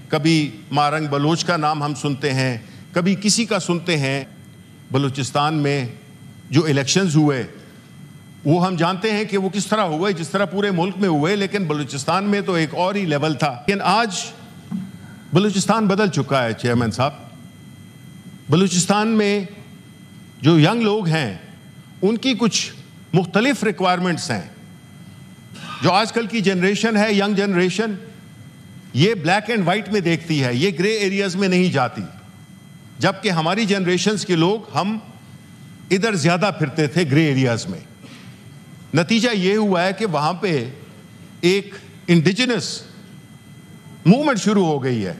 کبھی مارنگ بلوچ کا نام ہم سنتے ہیں، کبھی کسی کا سنتے ہیں۔ بلوچستان میں جو الیکشنز ہوئے وہ ہم جانتے ہیں کہ وہ کس طرح ہوئے، جس طرح پورے ملک میں ہوئے، لیکن بلوچستان میں تو ایک اور ہی لیول تھا۔ لیکن آج بلوچستان بدل چکا ہے چیئرمین صاحب۔ بلوچستان میں جو ینگ لوگ ہیں ان کی کچھ مختلف ریکوائرمنٹس ہیں۔ جو آج کل کی جنریشن ہے، ینگ جنریشن، یہ بلیک اینڈ وائٹ میں دیکھتی ہے، یہ گرے ایریاز میں نہیں جاتی، جبکہ ہماری جنریشنز کے لوگ ہم ادھر زیادہ پھرتے تھے گرے ایریاز میں۔ نتیجہ یہ ہوا ہے کہ وہاں پہ ایک انڈیجنس موومنٹ شروع ہو گئی ہے،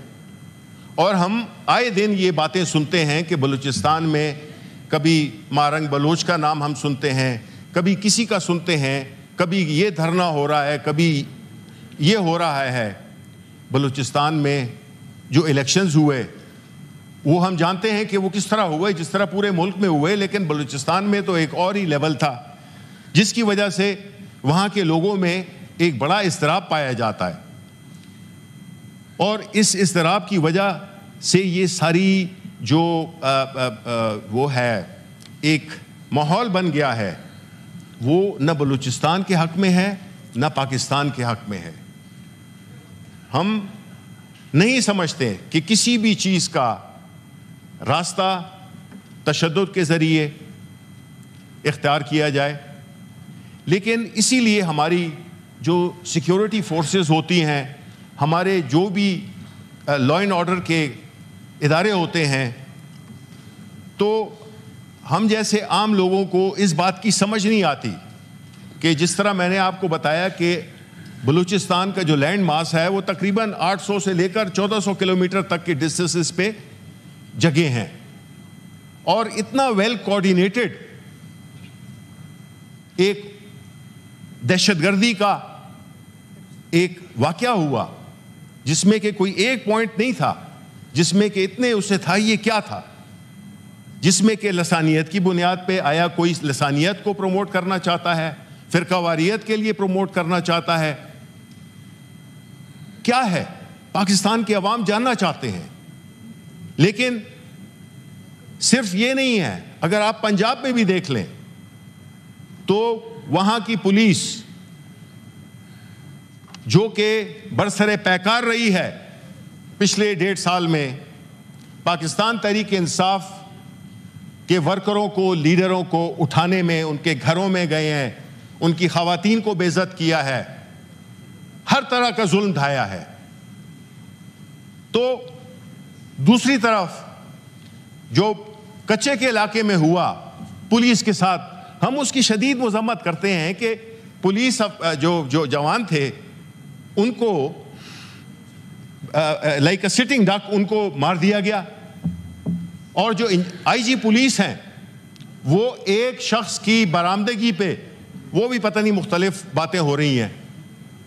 اور ہم آئے دن یہ باتیں سنتے ہیں کہ بلوچستان میں کبھی مارنگ بلوچ کا نام ہم سنتے ہیں، کبھی کسی کا سنتے ہیں، کبھی یہ دھرنا ہو رہا ہے، کبھی یہ ہو رہا ہے۔ بلوچستان میں جو الیکشنز ہوئے وہ ہم جانتے ہیں کہ وہ کس طرح ہوئے، جس طرح پورے ملک میں ہوئے، لیکن بلوچستان میں تو ایک اور ہی لیول تھا، جس کی وجہ سے وہاں کے لوگوں میں ایک بڑا اضطراب پایا جاتا ہے، اور اس اضطراب کی وجہ سے یہ ساری جو وہ ہے ایک ماحول بن گیا ہے، وہ نہ بلوچستان کے حق میں ہے نہ پاکستان کے حق میں ہے۔ ہم نہیں سمجھتے کہ کسی بھی چیز کا راستہ تشدد کے ذریعے اختیار کیا جائے، لیکن اسی لیے ہماری جو سیکیورٹی فورسز ہوتی ہیں، ہمارے جو بھی لا اینڈ آرڈر کے ادارے ہوتے ہیں، تو ہم جیسے عام لوگوں کو اس بات کی سمجھ نہیں آتی کہ جس طرح میں نے آپ کو بتایا کہ بلوچستان کا جو لینڈ ماس ہے وہ تقریباً 800 سے لے کر 1400 کلومیٹر تک کے ڈسٹنسز پہ جگہ ہیں، اور اتنا ویل کوآرڈینیٹڈ ایک دہشت گردی کا ایک واقعہ ہوا جس میں کہ کوئی ایک پوائنٹ نہیں تھا جس میں کہ اتنے اسے تھا یہ کیا تھا، جس میں کہ لسانیت کی بنیاد پہ آیا کوئی لسانیت کو پروموٹ کرنا چاہتا ہے، فرقہ واریت کے لیے پروموٹ کرنا چاہتا ہے۔ کیا ہے پاکستان کے عوام جاننا چاہتے ہیں، لیکن صرف یہ نہیں ہے۔ اگر آپ پنجاب میں بھی دیکھ لیں تو وہاں کی پولیس جو کہ برسر پیکار رہی ہے پچھلے 1.5 سال میں، پاکستان تحریک انصاف کے ورکروں کو، لیڈروں کو اٹھانے میں ان کے گھروں میں گئے ہیں، ان کی خواتین کو بے عزت کیا ہے، ہر طرح کا ظلم ڈھایا ہے۔ تو دوسری طرف جو کچے کے علاقے میں ہوا پولیس کے ساتھ، ہم اس کی شدید مذمت کرتے ہیں کہ پولیس جو جوان تھے ان کو لائک اے سٹنگ ڈک ان کو مار دیا گیا، اور جو آئی جی پولیس ہیں وہ ایک شخص کی برآمدگی پہ وہ بھی پتہ نہیں مختلف باتیں ہو رہی ہیں،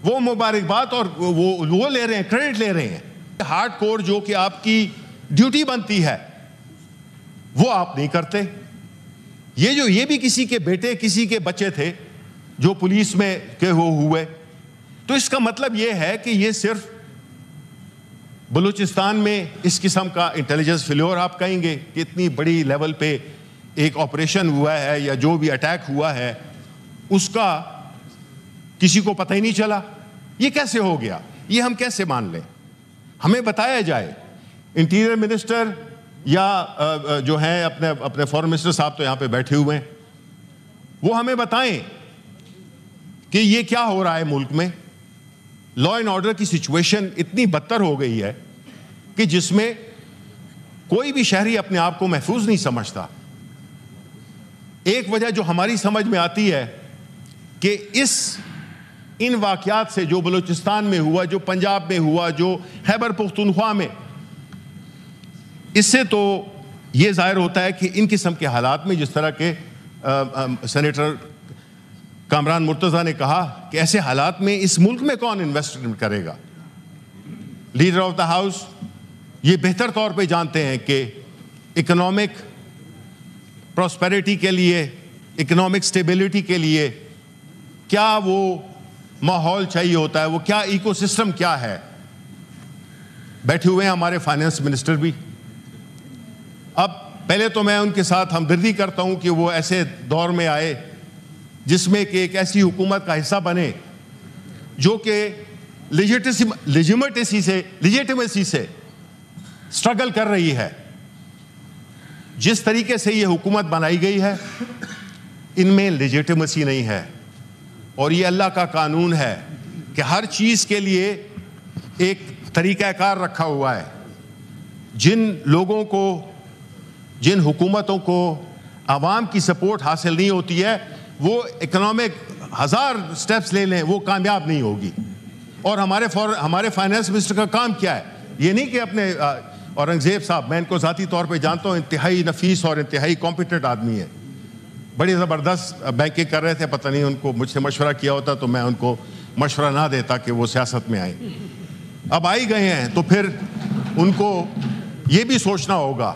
وہ مبارکباد اور وہ لے رہے ہیں، کریڈٹ لے رہے ہیں۔ ہارڈ کور جو کہ آپ کی ڈیوٹی بنتی ہے وہ آپ نہیں کرتے۔ یہ بھی کسی کے بیٹے، کسی کے بچے تھے جو پولیس میں کہ وہ ہوئے۔ تو اس کا مطلب یہ ہے کہ یہ صرف بلوچستان میں اس قسم کا انٹیلیجنس فیلور آپ کہیں گے کہ اتنی بڑی لیول پہ ایک آپریشن ہوا ہے یا جو بھی اٹیک ہوا ہے اس کا کسی کو پتہ ہی نہیں چلا، یہ کیسے ہو گیا؟ یہ ہم کیسے مان لیں؟ ہمیں بتایا جائے۔ انٹیریئر منسٹر یا جو ہیں اپنے فارن منسٹر صاحب تو یہاں پہ بیٹھے ہوئے ہیں، وہ ہمیں بتائیں کہ یہ کیا ہو رہا ہے ملک میں۔ لا اینڈ آرڈر کی سچویشن اتنی بدتر ہو گئی ہے کہ جس میں کوئی بھی شہری اپنے آپ کو محفوظ نہیں سمجھتا۔ ایک وجہ جو ہماری سمجھ میں آتی ہے کہ ان واقعات سے جو بلوچستان میں ہوا، جو پنجاب میں ہوا، جو خیبر پختونخوا میں، اس سے تو یہ ظاہر ہوتا ہے کہ ان قسم کے حالات میں جس طرح کے سینیٹر کامران مرتضیٰ نے کہا کہ ایسے حالات میں اس ملک میں کون انویسٹمنٹ کرے گا؟ لیڈر آف دا ہاؤس یہ بہتر طور پہ جانتے ہیں کہ اکنامک پراسپیرٹی کے لیے، اکنامک سٹیبلٹی کے لیے کیا وہ ماحول چاہیے ہوتا ہے، وہ کیا ایکو سسٹم کیا ہے۔ بیٹھے ہوئے ہیں ہمارے فائنانس منسٹر بھی. اب پہلے تو میں ان کے ساتھ ہمدردی کرتا ہوں کہ وہ ایسے دور میں آئے جس میں کہ ایک ایسی حکومت کا حصہ بنے جو کہ لیجیٹمیسی سے سٹرگل کر رہی ہے. جس طریقے سے یہ حکومت بنائی گئی ہے ان میں لیجیٹمیسی نہیں ہے, اور یہ اللہ کا قانون ہے کہ ہر چیز کے لیے ایک طریقہ کار رکھا ہوا ہے. جن لوگوں کو, جن حکومتوں کو عوام کی سپورٹ حاصل نہیں ہوتی ہے وہ اکنامک 1000 سٹیپس لے لیں وہ کامیاب نہیں ہوگی. اور ہمارے فائنانس منسٹر کا کام کیا ہے؟ یہ نہیں کہ اپنے اورنگزیب صاحب, میں ان کو ذاتی طور پہ جانتا ہوں, انتہائی نفیس اور انتہائی کمپیٹنٹ آدمی ہے, بڑی زبردست بینکنگ کر رہے تھے. پتہ نہیں ان کو مجھ سے مشورہ کیا ہوتا تو میں ان کو مشورہ نہ دیتا کہ وہ سیاست میں آئیں. اب آئی گئے ہیں تو پھر ان کو یہ بھی سوچنا ہوگا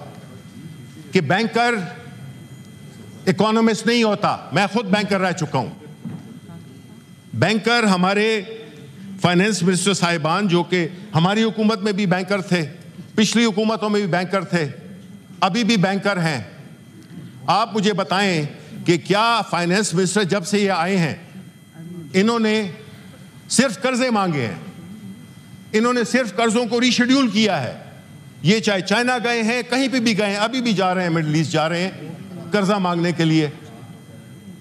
کہ بینکر اکانومسٹ نہیں ہوتا. میں خود بینکر رہ چکا ہوں. بینکر ہمارے فائنانس منسٹر صاحبان جو کہ ہماری حکومت میں بھی بینکر تھے, پچھلی حکومتوں میں بھی بینکر تھے, ابھی بھی بینکر ہیں. آپ مجھے بتائیں کہ کیا فائنانس منسٹر جب سے یہ آئے ہیں انہوں نے صرف قرضے مانگے ہیں؟ انہوں نے صرف قرضوں کو ری شیڈیول کیا ہے. یہ چاہے چائنا گئے ہیں, کہیں پہ بھی گئے ہیں, ابھی بھی جا رہے ہیں مڈل ایسٹ جا رہے ہیں قرضہ مانگنے کے لیے.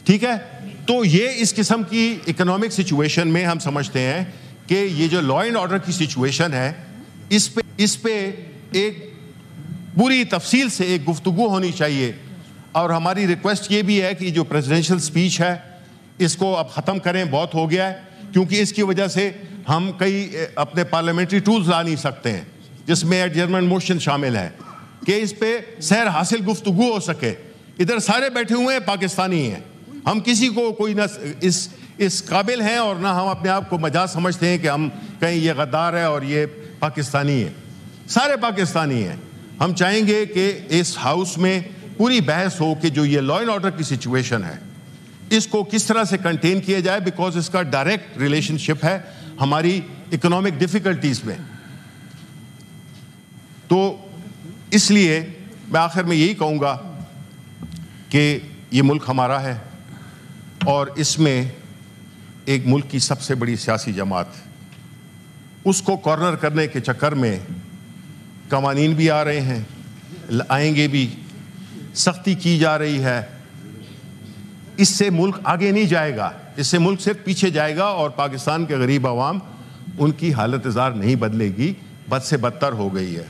ٹھیک ہے, تو یہ اس قسم کی اکنامک سچویشن میں ہم سمجھتے ہیں کہ یہ جو لا اینڈ آرڈر کی سچویشن ہے اس پہ ایک پوری تفصیل سے ایک گفتگو ہونی چاہیے. اور ہماری ریکویسٹ یہ بھی ہے کہ جو پریزیڈنشل سپیچ ہے اس کو اب ختم کریں, بہت ہو گیا ہے, کیونکہ اس کی وجہ سے ہم کئی اپنے پارلیمنٹری ٹولز لا نہیں سکتے ہیں جس میں ایڈجرمنٹ موشن شامل ہے کہ اس پہ سیر حاصل گفتگو ہو سکے. ادھر سارے بیٹھے ہوئے ہیں پاکستانی ہیں, ہم کسی کو کوئی نہ اس قابل ہیں اور نہ ہم اپنے آپ کو مجاز سمجھتے ہیں کہ ہم کہیں یہ غدار ہے اور یہ پاکستانی ہے. سارے پاکستانی ہیں. ہم چاہیں گے کہ اس ہاؤس میں پوری بحث ہو کہ جو یہ لا اینڈ آرڈر کی سچویشن ہے اس کو کس طرح سے کنٹین کیا جائے, بیکاز اس کا ڈائریکٹ ریلیشن شپ ہے ہماری اکنامک ڈیفیکلٹیز میں. تو اس لیے میں آخر میں یہی کہوں گا کہ یہ ملک ہمارا ہے اور اس میں ایک ملک کی سب سے بڑی سیاسی جماعت, اس کو کارنر کرنے کے چکر میں قوانین بھی آ رہے ہیں, آئیں گے بھی, سختی کی جا رہی ہے. اس سے ملک آگے نہیں جائے گا, اس سے ملک صرف پیچھے جائے گا اور پاکستان کے غریب عوام ان کی حالت زار نہیں بدلے گی, بد سے بدتر ہو گئی ہے.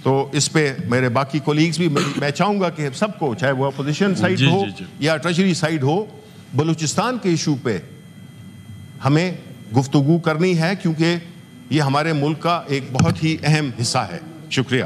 تو اس پہ میرے باقی کولیگز بھی, میں چاہوں گا کہ سب کو, چاہے وہ اپوزیشن سائڈ ہو یا ٹریجری سائڈ ہو, بلوچستان کے ایشو پہ ہمیں گفتگو کرنی ہے کیونکہ یہ ہمارے ملک کا ایک بہت ہی اہم حصہ ہے. شکریہ.